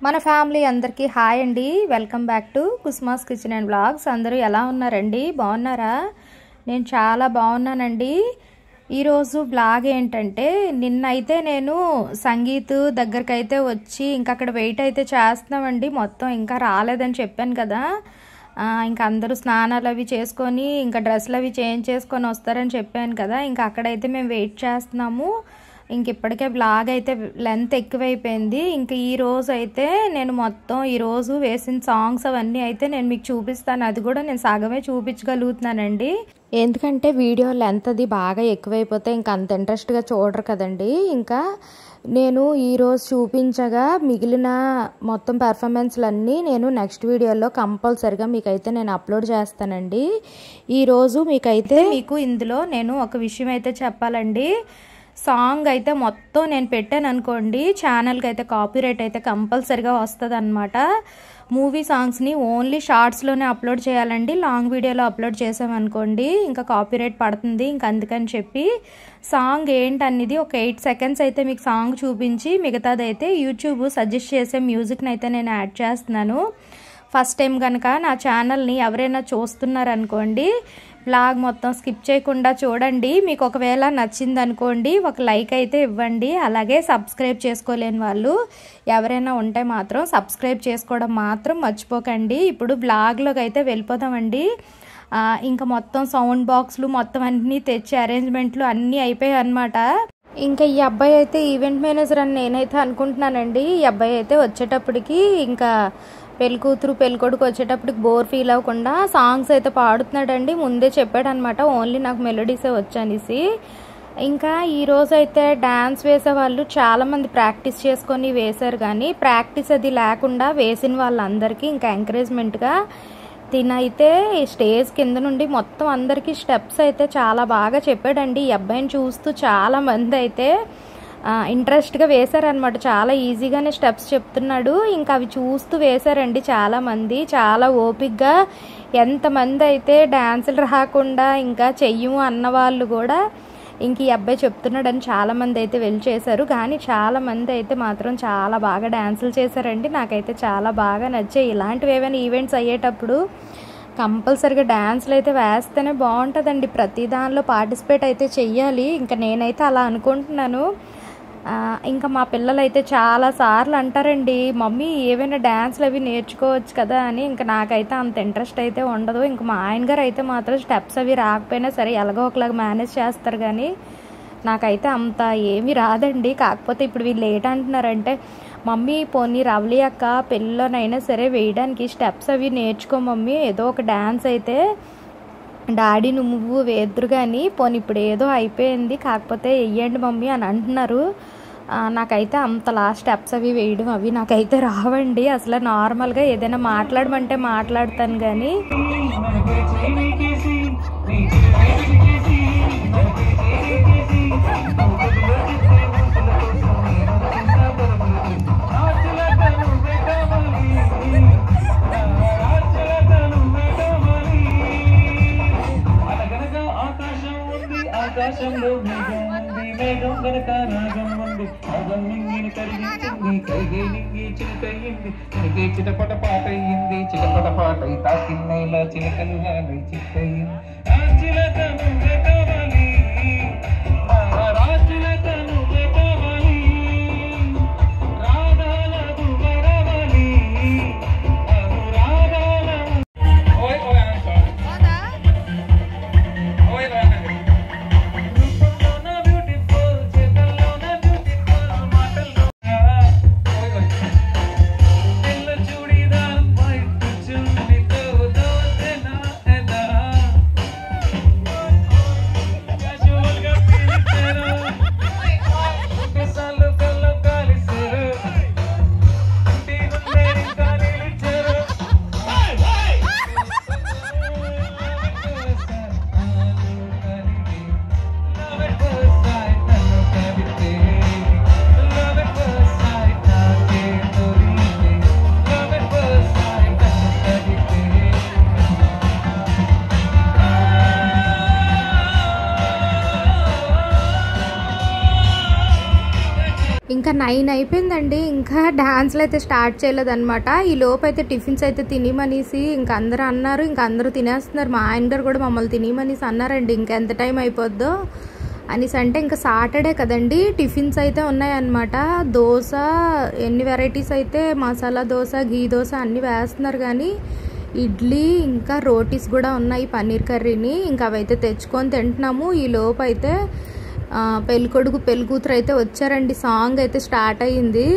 మన ఫ్యామిలీ అందరికీ హాయ్ అండి. Welcome back to కుస్మాస్ kitchen and vlogs. అందరూ ఎలా ఉన్నారండి? బాగున్నారా? నేను చాలా బాగున్నానండి. ఈరోజు వ్లాగ్ ఏంటంటే, నిన్నైతే నేను సంగీత్ దగ్గరకైతే వచ్చి ఇంకా అక్కడ వెయిట్ అయితే చేస్తున్నామండి. మొత్తం ఇంకా రాలేదని చెప్పాను కదా. ఇంకా అందరూ స్నానాలు అవి చేసుకొని ఇంకా డ్రెస్సులు అవి చేంజ్ చేసుకొని వస్తారని చెప్పాను కదా. ఇంకా అక్కడైతే మేము వెయిట్ చేస్తున్నాము. ఇంక ఇప్పటికే బ్లాగ్ అయితే లెంత్ ఎక్కువైపోయింది. ఇంకా ఈరోజు అయితే నేను మొత్తం ఈరోజు వేసిన సాంగ్స్ అవన్నీ అయితే నేను మీకు చూపిస్తాను. అది కూడా నేను సగమే చూపించగలుగుతున్నానండి. ఎందుకంటే వీడియో లెంత్ అది బాగా ఎక్కువైపోతే ఇంకా అంత ఇంట్రెస్ట్గా చూడరు కదండి. ఇంకా నేను ఈరోజు చూపించగా మిగిలిన మొత్తం పెర్ఫార్మెన్స్లన్నీ నేను నెక్స్ట్ వీడియోలో కంపల్సరిగా మీకైతే నేను అప్లోడ్ చేస్తానండి. ఈరోజు మీకు ఇందులో నేను ఒక విషయం అయితే చెప్పాలండి. సాంగ్ అయితే మొత్తం నేను పెట్టాను అనుకోండి, ఛానల్కి అయితే కాపీరైట్ అయితే కంపల్సరిగా వస్తుంది అనమాట. మూవీ సాంగ్స్ని ఓన్లీ షార్ట్స్లోనే అప్లోడ్ చేయాలండి. లాంగ్ వీడియోలో అప్లోడ్ చేసామనుకోండి ఇంకా కాపీరైట్ పడుతుంది. ఇంక అందుకని చెప్పి సాంగ్ ఏంటనేది ఒక 8 సెకండ్స్ అయితే మీకు సాంగ్ చూపించి మిగతాదైతే యూట్యూబ్ సజెస్ట్ చేసే మ్యూజిక్ని అయితే నేను యాడ్ చేస్తున్నాను. ఫస్ట్ టైం కనుక నా ఛానల్ని ఎవరైనా చూస్తున్నారనుకోండి, బ్లాగ్ మొత్తం స్కిప్ చేయకుండా చూడండి. మీకు ఒకవేళ నచ్చింది అనుకోండి ఒక లైక్ అయితే ఇవ్వండి. అలాగే సబ్స్క్రైబ్ చేసుకోలేని వాళ్ళు ఎవరైనా ఉంటే మాత్రం సబ్స్క్రైబ్ చేసుకోవడం మాత్రం మర్చిపోకండి. ఇప్పుడు బ్లాగ్లోకి అయితే వెళ్ళిపోదామండి. ఇంకా మొత్తం సౌండ్ బాక్స్లు మొత్తం అన్నీ తెచ్చి అరేంజ్మెంట్లు అన్నీ అయిపోయాయి అన్నమాట. ఇంకా ఈ అబ్బాయి అయితే ఈవెంట్ మేనేజర్ అని నేనైతే అనుకుంటున్నానండి. ఈ అబ్బాయి అయితే వచ్చేటప్పటికి ఇంకా పెళ్లి కూతురు పెళ్లి కొడుకు వచ్చేటప్పటికి బోర్ ఫీల్ అవ్వకుండా సాంగ్స్ అయితే పాడుతున్నాడండి. ముందే చెప్పాడు అనమాట, ఓన్లీ నాకు మెలోడీసే వచ్చనేసి. ఇంకా ఈరోజు అయితే డ్యాన్స్ వేసేవాళ్ళు చాలామంది ప్రాక్టీస్ చేసుకొని వేశారు, కానీ ప్రాక్టీస్ అది లేకుండా వేసిన వాళ్ళందరికీ ఇంకా ఎంకరేజ్మెంట్గా తినైతే స్టేజ్ కింద నుండి మొత్తం అందరికీ స్టెప్స్ అయితే చాలా బాగా చెప్పాడండి. ఈ అబ్బాయిని చూస్తూ చాలా మంది అయితే ఇంట్రెస్ట్గా వేశారనమాట. చాలా ఈజీగానే స్టెప్స్ చెప్తున్నాడు. ఇంకా అవి చూస్తూ వేశారండి చాలామంది, చాలా ఓపిక్గా. ఎంతమంది అయితే డ్యాన్సులు రాకుండా ఇంకా చెయ్యము అన్నవాళ్ళు కూడా ఇంక ఈ అబ్బాయి చెప్తున్నాడని చాలామంది అయితే వెళ్ళి చేశారు. కానీ చాలామంది అయితే మాత్రం చాలా బాగా డ్యాన్సులు చేశారండి. నాకైతే చాలా బాగా నచ్చాయి. ఇలాంటివి ఏమైనా ఈవెంట్స్ అయ్యేటప్పుడు కంపల్సరిగా డ్యాన్సులు అయితే వేస్తేనే బాగుంటుందండి. ప్రతి దానిలో పార్టిసిపేట్ అయితే చెయ్యాలి. ఇంకా నేనైతే అలా అనుకుంటున్నాను. ఇంకా మా పిల్లలు అయితే చాలాసార్లు అంటారండి, మమ్మీ ఏవైనా డ్యాన్స్లు అవి నేర్చుకోవచ్చు కదా అని. ఇంకా నాకైతే అంత ఇంట్రెస్ట్ అయితే ఉండదు. ఇంకా మా ఆయన గారు అయితే మాత్రం స్టెప్స్ అవి రాకపోయినా సరే ఎలాగో ఒకలాగా మేనేజ్ చేస్తారు, కానీ నాకైతే అంత ఏమీ రాదండి. కాకపోతే ఇప్పుడు వీళ్ళు ఏంటంటున్నారంటే, మమ్మీ పోనీ రవలి అక్క పెళ్ళిలోనైనా సరే వేయడానికి స్టెప్స్ అవి నేర్చుకో మమ్మీ, ఏదో ఒక డ్యాన్స్ అయితే డాడీ నువ్వు వేద్దురు కానీ పోనీ ఇప్పుడు ఏదో అయిపోయింది కాకపోతే వెయ్యండి మమ్మీ అని అంటున్నారు. నాకైతే అంతలా స్టెప్స్ అవి వేయడం అవి నాకైతే రావండి. అసలు నార్మల్గా ఏదైనా మాట్లాడమంటే మాట్లాడతాను, కానీ ఆకాశంలో మేఘం ఉంది, మేఘం వెనక రాగం ఉంది, రాగం నింగిని కరిగించింది, కరిగే నింగి చిలుకయ్యింది, చిలికే చిటపట పాటయ్యింది, చిటపట పాటై తాకిన్నైలా చిలకలు వాడై చిట్టయింది. ఆ చిలక నువ్వే కావాలి, ఆ చిలక నువ్వే కావాలి, రాగాల నువ్వే రావాలి, రాగాల ఓయ్ ఓయ్ ఇంకా 9 అయిపోయిందండి. ఇంకా డాన్స్లు అయితే స్టార్ట్ చేయలేదన్నమాట. ఈ లోపు అయితే టిఫిన్స్ అయితే తినేమనేసి ఇంకా అందరూ అన్నారు. ఇంకా అందరూ తినేస్తున్నారు. మా ఆయన గారు కూడా మమ్మల్ని తినేమనేసి అన్నారండి. ఇంకా ఎంత టైం అయిపోద్దో అనేసి. అంటే ఇంకా సాటర్డే కదండి, టిఫిన్స్ అయితే ఉన్నాయన్నమాట. దోశ ఎన్ని వెరైటీస్ అయితే, మసాలా దోశ, ఘీ దోశ అన్నీ వేస్తున్నారు. కానీ ఇడ్లీ ఇంకా రోటీస్ కూడా ఉన్నాయి, పన్నీర్ కర్రీని. ఇంకా అవైతే తెచ్చుకొని తింటున్నాము. ఈ లోపు అయితే పెళ్ళికొడుకు పెళ్లి కూతురు అయితే వచ్చారండి. సాంగ్ అయితే స్టార్ట్ అయ్యింది.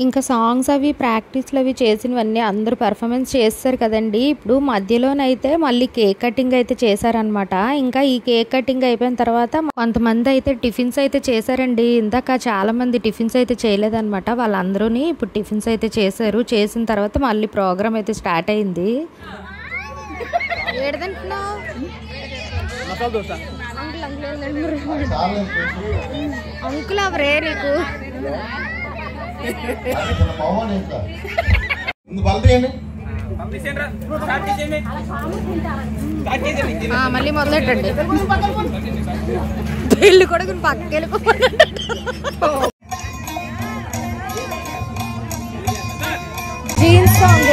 ఇంకా సాంగ్స్ అవి ప్రాక్టీస్లు అవి చేసినవన్నీ అందరూ పర్ఫార్మెన్స్ చేస్తారు కదండి. ఇప్పుడు మధ్యలోనైతే మళ్ళీ కేక్ కటింగ్ అయితే చేశారనమాట. ఇంకా ఈ కేక్ కటింగ్ అయిపోయిన తర్వాత కొంతమంది అయితే టిఫిన్స్ అయితే చేశారండి. ఇందాక చాలా మంది టిఫిన్స్ అయితే చేయలేదన్నమాట. వాళ్ళందరూని ఇప్పుడు టిఫిన్స్ అయితే చేశారు. చేసిన తర్వాత మళ్ళీ ప్రోగ్రామ్ అయితే స్టార్ట్ అయింది. అంకుల్ అవరే నీకు మళ్ళీ మొదలెట్టండి. పెళ్ళి కూడా పక్కకి వెళ్ళిపోయి జీన్స్ సాంగ్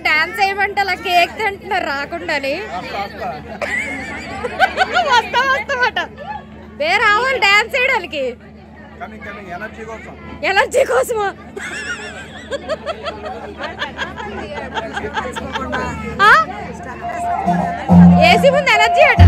డాన్స్ చేయమంటే అలా కేక్ తింటున్నారు రాకుండాని. వస్తామట వేరే రావాలి డాన్స్ చేయడానికి ఎనర్జీ కోసమా? ఏసీ ముందు ఎనర్జీ అట.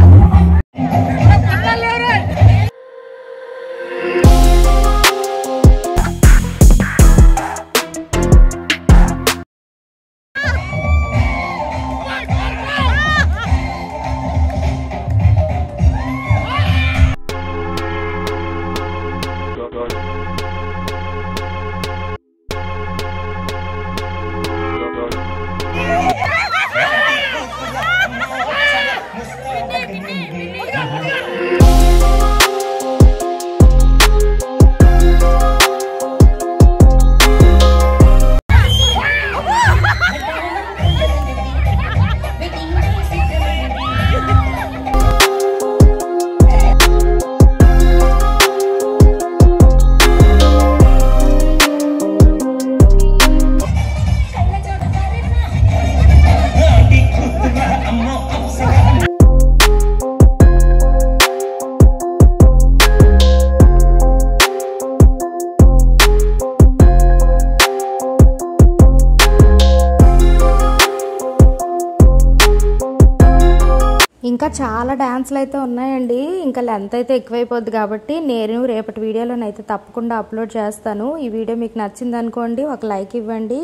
ఇంకా చాలా డాన్స్లు అయితే ఉన్నాయండి. ఇంకా లెంత్ అయితే ఎక్కువైపోద్ది కాబట్టి నేను రేపటి వీడియోలోనైతే తప్పకుండా అప్లోడ్ చేస్తాను. ఈ వీడియో మీకు నచ్చింది అనుకోండి, ఒక లైక్ ఇవ్వండి.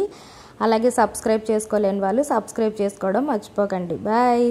అలాగే సబ్స్క్రైబ్ చేసుకోలేని వాళ్ళు సబ్స్క్రైబ్ చేసుకోవడం మర్చిపోకండి. బాయ్.